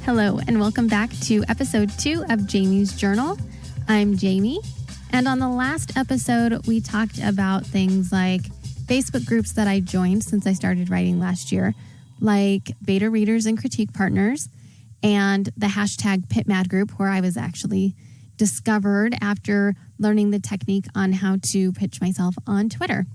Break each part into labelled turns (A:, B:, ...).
A: Hello, and welcome back to episode 2 of Jayme's Journal. I'm Jayme, and on the last episode, we talked about things like Facebook groups that I joined since I started writing last year, like beta readers and critique partners, and the hashtag PitMad group, where I was actually discovered after learning the technique on how to pitch myself on Twitter.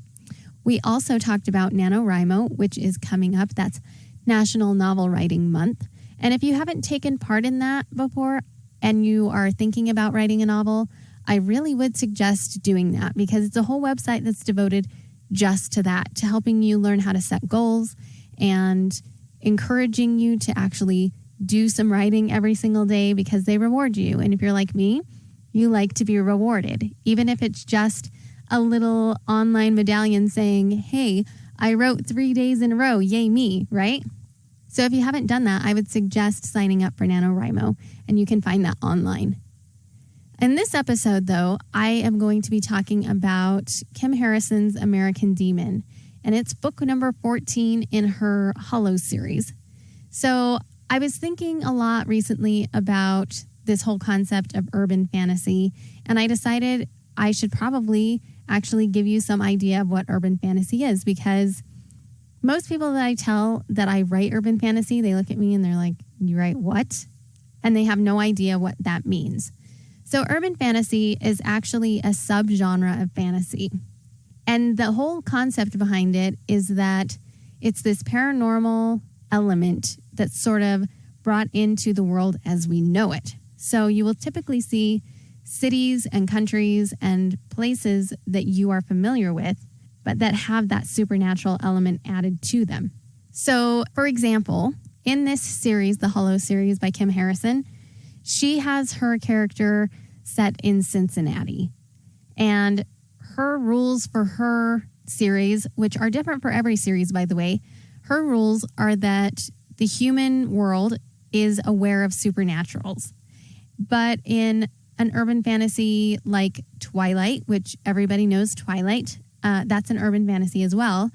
A: We also talked about NaNoWriMo, which is coming up. That's National Novel Writing Month. And if you haven't taken part in that before and you are thinking about writing a novel, I really would suggest doing that because it's a whole website that's devoted just to that, to helping you learn how to set goals and encouraging you to actually do some writing every single day because they reward you. And if you're like me, you like to be rewarded, even if it's just a little online medallion saying, hey, I wrote 3 days in a row, yay me, right? So if you haven't done that, I would suggest signing up for NaNoWriMo, and you can find that online. In this episode, though, I am going to be talking about Kim Harrison's American Demon, and it's book number 14 in her Hallows series. So I was thinking a lot recently about this whole concept of urban fantasy, and I decided I should probably actually give you some idea of what urban fantasy is, because most people that I tell that I write urban fantasy, they look at me and they're like, you write what? And they have no idea what that means. So urban fantasy is actually a subgenre of fantasy. And the whole concept behind it is that it's this paranormal element that's sort of brought into the world as we know it. So you will typically see cities and countries and places that you are familiar with, but that have that supernatural element added to them. So, for example, in this series, the Hallows series by Kim Harrison, she has her character set in Cincinnati. And her rules for her series, which are different for every series, by the way, her rules are that the human world is aware of supernaturals. But in an urban fantasy like Twilight, which everybody knows Twilight, that's an urban fantasy as well.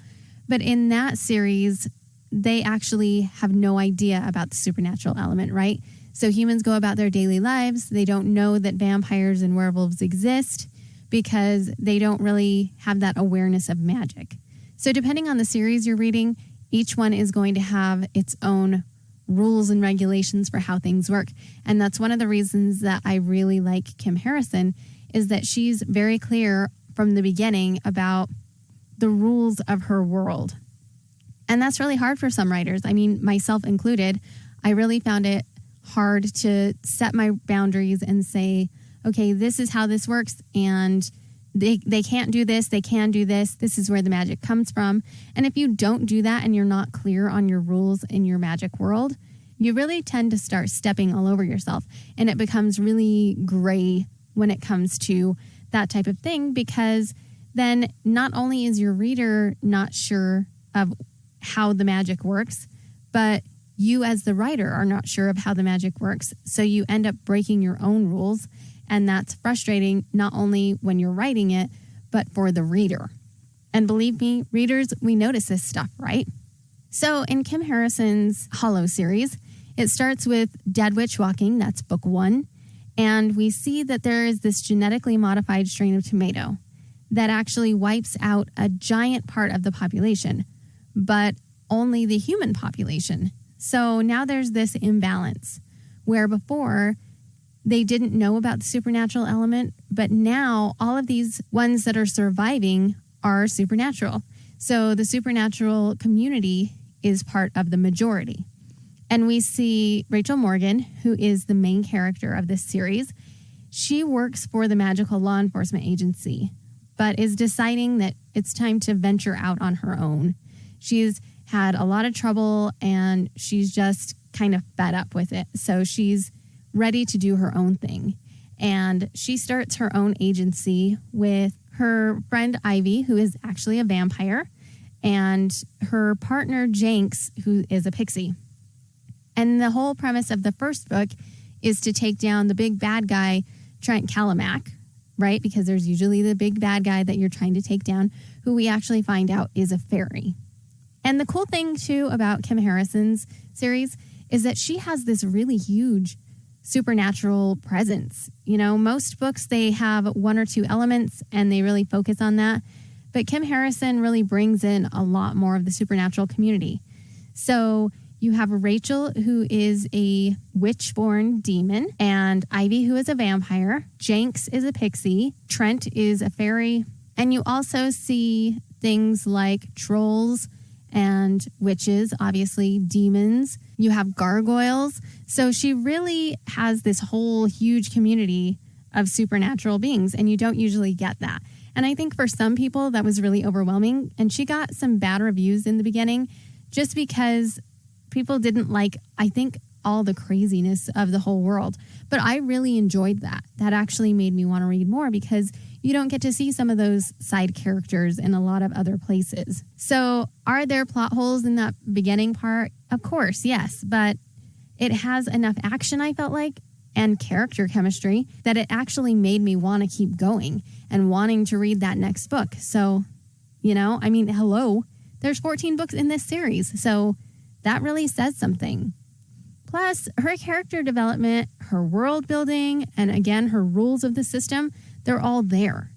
A: But in that series, they actually have no idea about the supernatural element, right? So humans go about their daily lives. They don't know that vampires and werewolves exist because they don't really have that awareness of magic. So depending on the series you're reading, each one is going to have its own rules and regulations for how things work. And that's one of the reasons that I really like Kim Harrison, is that she's very clear from the beginning about the rules of her world. And that's really hard for some writers. I mean, myself included. I really found it hard to set my boundaries and say, okay, this is how this works, and they can't do this, they can do this, this is where the magic comes from. And if you don't do that and you're not clear on your rules in your magic world, you really tend to start stepping all over yourself, and it becomes really gray when it comes to that type of thing, because then not only is your reader not sure of how the magic works, but you as the writer are not sure of how the magic works. So you end up breaking your own rules, and that's frustrating not only when you're writing it, but for the reader. And believe me, readers, we notice this stuff, right? So in Kim Harrison's Hallows series, it starts with Dead Witch Walking, that's book 1. And we see that there is this genetically modified strain of tomato that actually wipes out a giant part of the population, but only the human population. So now there's this imbalance where before they didn't know about the supernatural element, but now all of these ones that are surviving are supernatural. So the supernatural community is part of the majority. And we see Rachel Morgan, who is the main character of this series. She works for the magical law enforcement agency, but is deciding that it's time to venture out on her own. She's had a lot of trouble and she's just kind of fed up with it. So she's ready to do her own thing. And she starts her own agency with her friend Ivy, who is actually a vampire, and her partner Jenks, who is a pixie. And the whole premise of the first book is to take down the big bad guy, Trent Callamack, right? Because there's usually the big bad guy that you're trying to take down, who we actually find out is a fairy. And the cool thing, too, about Kim Harrison's series is that she has this really huge supernatural presence. You know, most books, they have one or two elements and they really focus on that. But Kim Harrison really brings in a lot more of the supernatural community. So you have Rachel, who is a witch-born demon, and Ivy, who is a vampire. Jenks is a pixie. Trent is a fairy. And you also see things like trolls and witches, obviously demons. You have gargoyles. So she really has this whole huge community of supernatural beings, and you don't usually get that. And I think for some people that was really overwhelming, and she got some bad reviews in the beginning just because people didn't like, I think, all the craziness of the whole world. But I really enjoyed that. That actually made me want to read more because you don't get to see some of those side characters in a lot of other places. So are there plot holes in that beginning part? Of course, yes. But it has enough action, I felt like, and character chemistry that it actually made me want to keep going and wanting to read that next book. So, you know, I mean, hello, there's 14 books in this series. So that really says something. Plus, her character development, her world building, and again, her rules of the system, they're all there.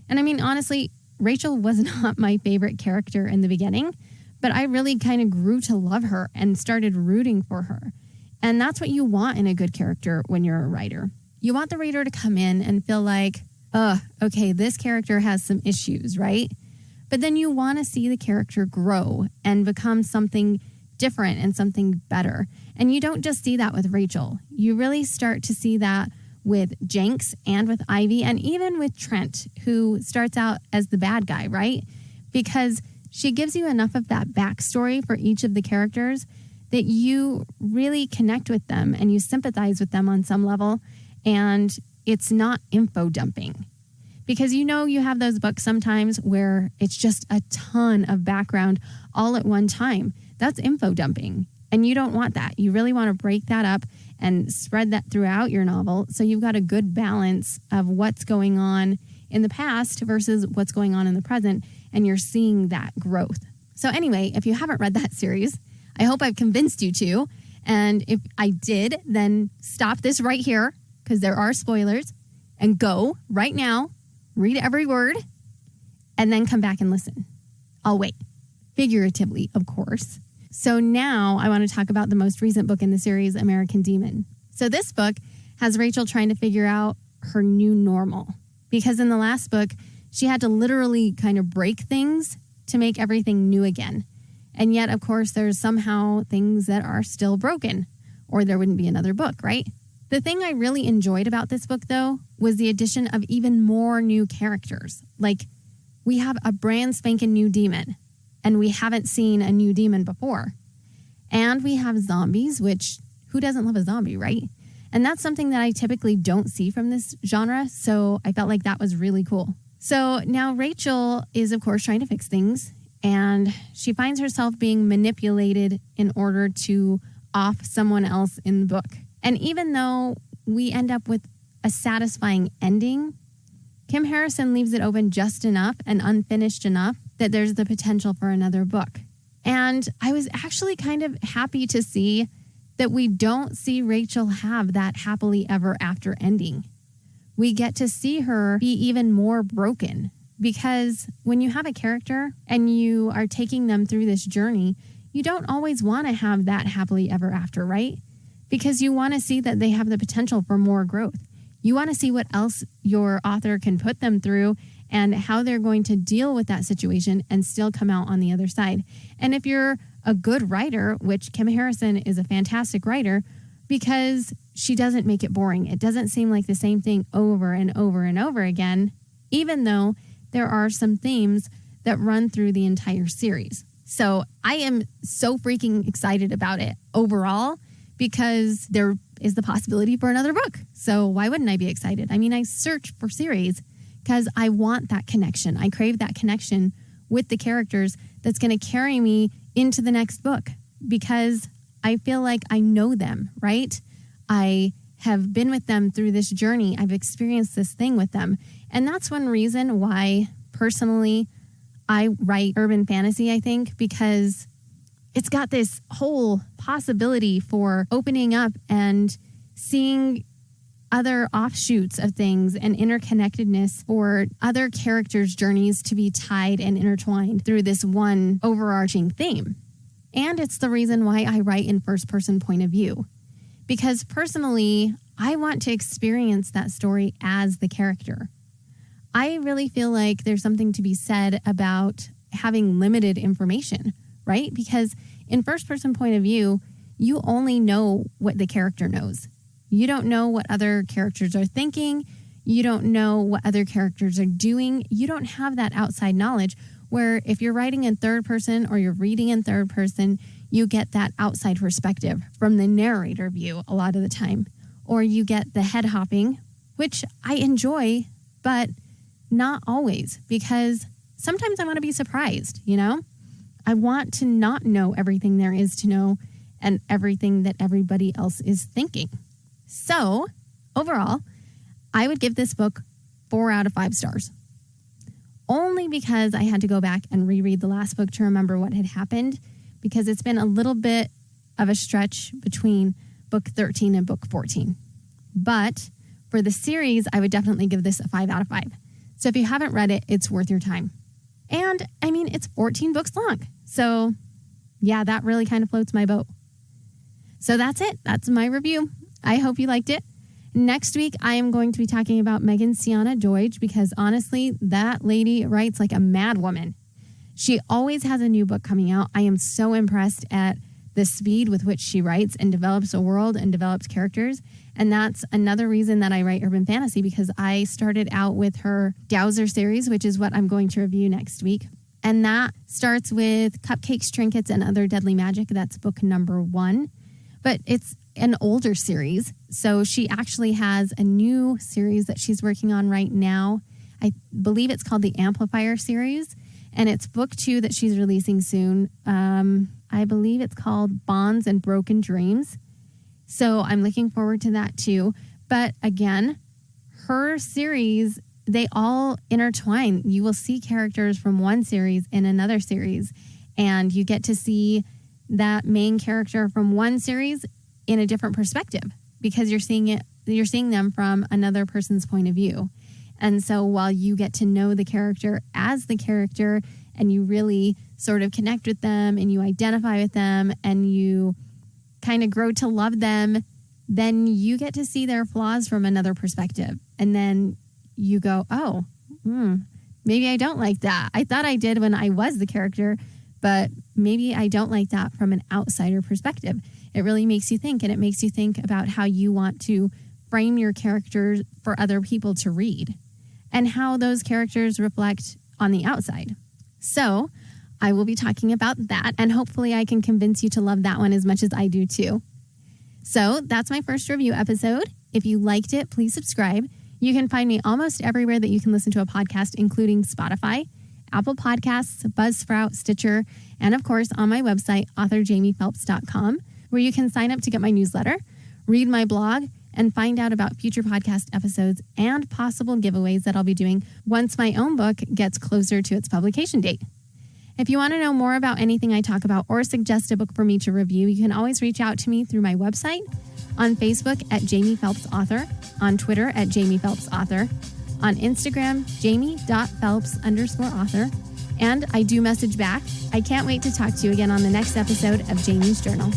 A: And I mean, honestly, Rachel was not my favorite character in the beginning, but I really kind of grew to love her and started rooting for her. And that's what you want in a good character when you're a writer. You want the reader to come in and feel like, okay, this character has some issues, right? But then you want to see the character grow and become something different and something better. And you don't just see that with Rachel. You really start to see that with Jenks and with Ivy and even with Trent, who starts out as the bad guy, right? Because she gives you enough of that backstory for each of the characters that you really connect with them and you sympathize with them on some level. And it's not info dumping. Because you know you have those books sometimes where it's just a ton of background all at one time. That's info dumping. And you don't want that. You really want to break that up and spread that throughout your novel so you've got a good balance of what's going on in the past versus what's going on in the present, and you're seeing that growth. So anyway, if you haven't read that series, I hope I've convinced you to. And if I did, then stop this right here because there are spoilers, and go right now, read every word, and then come back and listen. I'll wait. Figuratively, of course. So now I want to talk about the most recent book in the series, American Demon. So this book has Rachel trying to figure out her new normal. Because in the last book, she had to literally kind of break things to make everything new again. And yet, of course, there's somehow things that are still broken, or there wouldn't be another book, right? The thing I really enjoyed about this book, though, was the addition of even more new characters. Like, we have a brand spanking new demon, and we haven't seen a new demon before. And we have zombies, which who doesn't love a zombie, right? And that's something that I typically don't see from this genre, so I felt like that was really cool. So now Rachel is, of course, trying to fix things, and she finds herself being manipulated in order to off someone else in the book. And even though we end up with a satisfying ending, Kim Harrison leaves it open just enough and unfinished enough that there's the potential for another book. And I was actually kind of happy to see that we don't see Rachel have that happily ever after ending. We get to see her be even more broken, because when you have a character and you are taking them through this journey, you don't always want to have that happily ever after, right? Because you want to see that they have the potential for more growth. You want to see what else your author can put them through and how they're going to deal with that situation and still come out on the other side. And if you're a good writer, which Kim Harrison is a fantastic writer, because she doesn't make it boring. It doesn't seem like the same thing over and over and over again, even though there are some themes that run through the entire series. So I am so freaking excited about it overall, because there is the possibility for another book. So why wouldn't I be excited? I mean, I search for series because I want that connection. I crave that connection with the characters that's going to carry me into the next book, because I feel like I know them, right? I have been with them through this journey. I've experienced this thing with them. And that's one reason why, personally, I write urban fantasy, I think, because it's got this whole possibility for opening up and seeing other offshoots of things and interconnectedness for other characters' journeys to be tied and intertwined through this one overarching theme. And it's the reason why I write in first-person point of view. Because personally, I want to experience that story as the character. I really feel like there's something to be said about having limited information, right? Because in first-person point of view, you only know what the character knows. You don't know what other characters are thinking. You don't know what other characters are doing. You don't have that outside knowledge where if you're writing in third person or you're reading in third person, you get that outside perspective from the narrator view a lot of the time. Or you get the head hopping, which I enjoy, but not always, because sometimes I want to be surprised, you know? I want to not know everything there is to know and everything that everybody else is thinking. So, overall, I would give this book 4 out of 5 stars. Only because I had to go back and reread the last book to remember what had happened, because it's been a little bit of a stretch between book 13 and book 14. But for the series, I would definitely give this a 5 out of 5. So if you haven't read it, it's worth your time. And, I mean, it's 14 books long. So, yeah, that really kind of floats my boat. So that's it. That's my review. I hope you liked it. Next week, I am going to be talking about Megan Sienna Deutsch because honestly, that lady writes like a mad woman. She always has a new book coming out. I am so impressed at the speed with which she writes and develops a world and develops characters. And that's another reason that I write urban fantasy, because I started out with her Dowser series, which is what I'm going to review next week. And that starts with Cupcakes, Trinkets, and Other Deadly Magic. That's book number 1. But it's an older series. So she actually has a new series that she's working on right now. I believe it's called the Amplifier series. And it's book 2 that she's releasing soon. I believe it's called Bonds and Broken Dreams. So I'm looking forward to that too. But again, her series, they all intertwine. You will see characters from one series in another series. And you get to see that main character from one series in a different perspective because you're seeing them from another person's point of view. And so while you get to know the character as the character and you really sort of connect with them and you identify with them and you kind of grow to love them, then you get to see their flaws from another perspective. And then you go, oh, maybe I don't like that. I thought I did when I was the character, but maybe I don't like that from an outsider perspective. It really makes you think, and it makes you think about how you want to frame your characters for other people to read and how those characters reflect on the outside. So I will be talking about that, and hopefully I can convince you to love that one as much as I do too. So that's my first review episode. If you liked it, please subscribe. You can find me almost everywhere that you can listen to a podcast, including Spotify, Apple Podcasts, Buzzsprout, Stitcher, and of course on my website, authorjaymephelps.com, where you can sign up to get my newsletter, read my blog, and find out about future podcast episodes and possible giveaways that I'll be doing once my own book gets closer to its publication date. If you want to know more about anything I talk about or suggest a book for me to review, you can always reach out to me through my website, on Facebook at Jayme Phelps Author, on Twitter at Jayme Phelps Author, on Instagram, Jayme.Phelps_author, and I do message back. I can't wait to talk to you again on the next episode of Jayme's Journal.